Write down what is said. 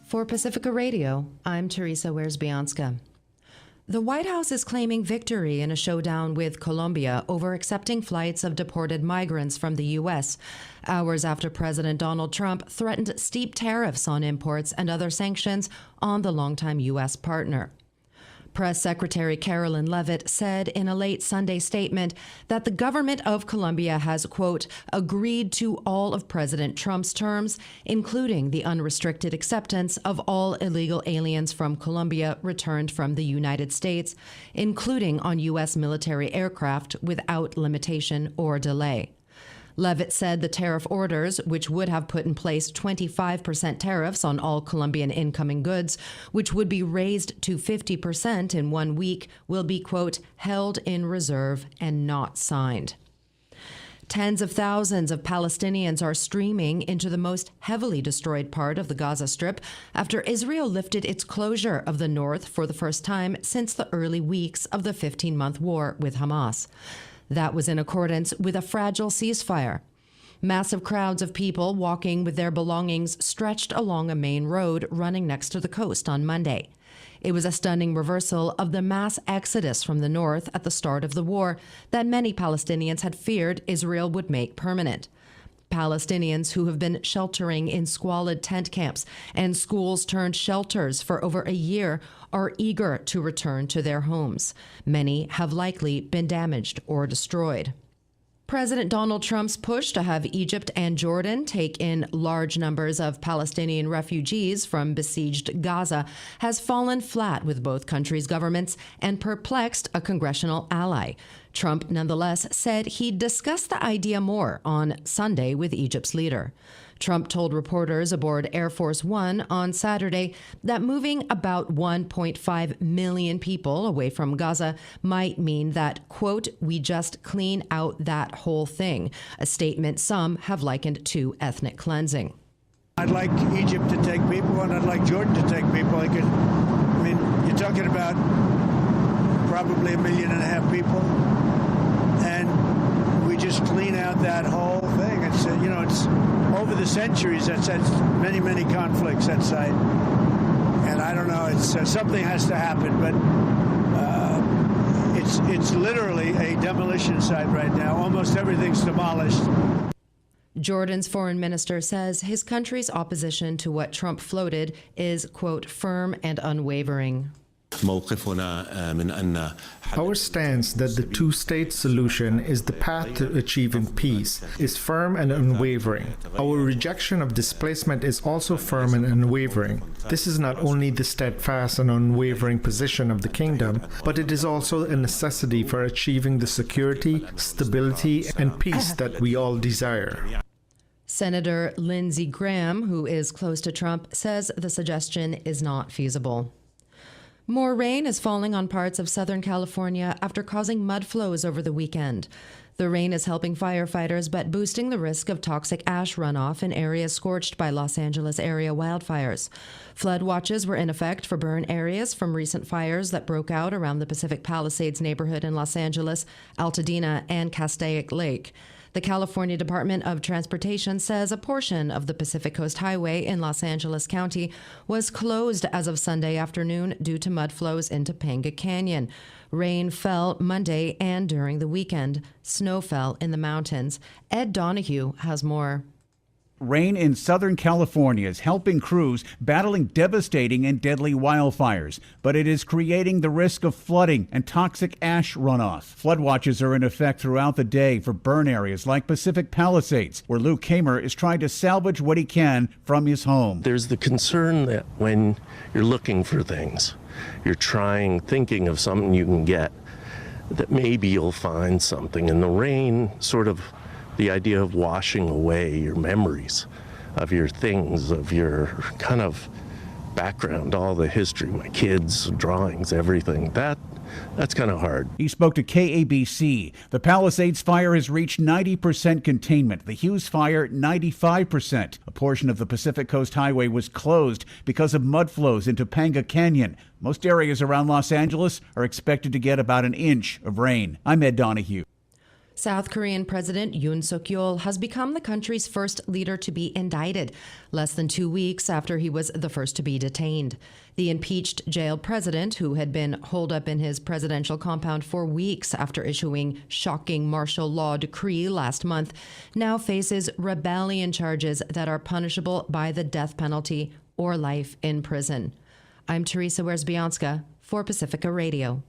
For Pacifica Radio, I'm Teresa Wersbianska. The White House is claiming victory in a showdown with Colombia over accepting flights of deported migrants from the U.S., hours after President Donald Trump threatened steep tariffs on imports and other sanctions on the longtime U.S. partner. Press Secretary Carolyn Leavitt said in a late Sunday statement that the government of Colombia has, quote, agreed to all of President Trump's terms, including the unrestricted acceptance of all illegal aliens from Colombia returned from the United States, including on U.S. military aircraft without limitation or delay. Leavitt said the tariff orders, which would have put in place 25% tariffs on all Colombian incoming goods, which would be raised to 50% in 1 week, will be, quote, held in reserve and not signed. Tens of thousands of Palestinians are streaming into the most heavily destroyed part of the Gaza Strip after Israel lifted its closure of the north for the first time since the early weeks of the 15-month war with Hamas. That was in accordance with a fragile ceasefire. Massive crowds of people walking with their belongings stretched along a main road running next to the coast on Monday. It was a stunning reversal of the mass exodus from the north at the start of the war that many Palestinians had feared Israel would make permanent. Palestinians who have been sheltering in squalid tent camps and schools turned shelters for over a year are eager to return to their homes. Many have likely been damaged or destroyed. President Donald Trump's push to have Egypt and Jordan take in large numbers of Palestinian refugees from besieged Gaza has fallen flat with both countries' governments and perplexed a congressional ally. Trump nonetheless said he'd discuss the idea more on Sunday with Egypt's leader. Trump told reporters aboard Air Force One on Saturday that moving about 1.5 million people away from Gaza might mean that, quote, we just clean out that whole thing, a statement some have likened to ethnic cleansing. I'd like Egypt to take people, and I'd like Jordan to take people. You're talking about probably 1.5 million people, and we just clean out that whole thing. It's it's over the centuries that's many conflicts that site, and I don't know. It's something has to happen, but it's literally a demolition site right now. Almost everything's demolished. Jordan's foreign minister says his country's opposition to what Trump floated is, quote, firm and unwavering. Our stance that the two-state solution is the path to achieving peace is firm and unwavering. Our rejection of displacement is also firm and unwavering. This is not only the steadfast and unwavering position of the kingdom, but it is also a necessity for achieving the security, stability, and peace that we all desire. Senator Lindsey Graham, who is close to Trump, says the suggestion is not feasible. More rain is falling on parts of Southern California after causing mud flows over the weekend. The rain is helping firefighters but boosting the risk of toxic ash runoff in areas scorched by Los Angeles area wildfires. Flood watches were in effect for burn areas from recent fires that broke out around the Pacific Palisades neighborhood in Los Angeles, Altadena, and Castaic Lake. The California Department of Transportation says a portion of the Pacific Coast Highway in Los Angeles County was closed as of Sunday afternoon due to mud flows into Panga Canyon. Rain fell Monday and during the weekend. Snow fell in the mountains. Ed Donahue has more. Rain in Southern California is helping crews battling devastating and deadly wildfires, but it is creating the risk of flooding and toxic ash runoff. Flood watches are in effect throughout the day for burn areas like Pacific Palisades, where Lou Kamer is trying to salvage what he can from his home. There's the concern that when you're looking for things, you're thinking of something you can get, that maybe you'll find something. And the rain the idea of washing away your memories of your things, of your kind of background, all the history, my kids, drawings, everything, that's kind of hard. He spoke to KABC. The Palisades fire has reached 90% containment. The Hughes fire, 95%. A portion of the Pacific Coast Highway was closed because of mud flows into Panga Canyon. Most areas around Los Angeles are expected to get about an inch of rain. I'm Ed Donahue. South Korean President Yoon Suk-yeol has become the country's first leader to be indicted, less than 2 weeks after he was the first to be detained. The impeached jailed president, who had been holed up in his presidential compound for weeks after issuing shocking martial law decree last month, now faces rebellion charges that are punishable by the death penalty or life in prison. I'm Teresa Wierzbianska for Pacifica Radio.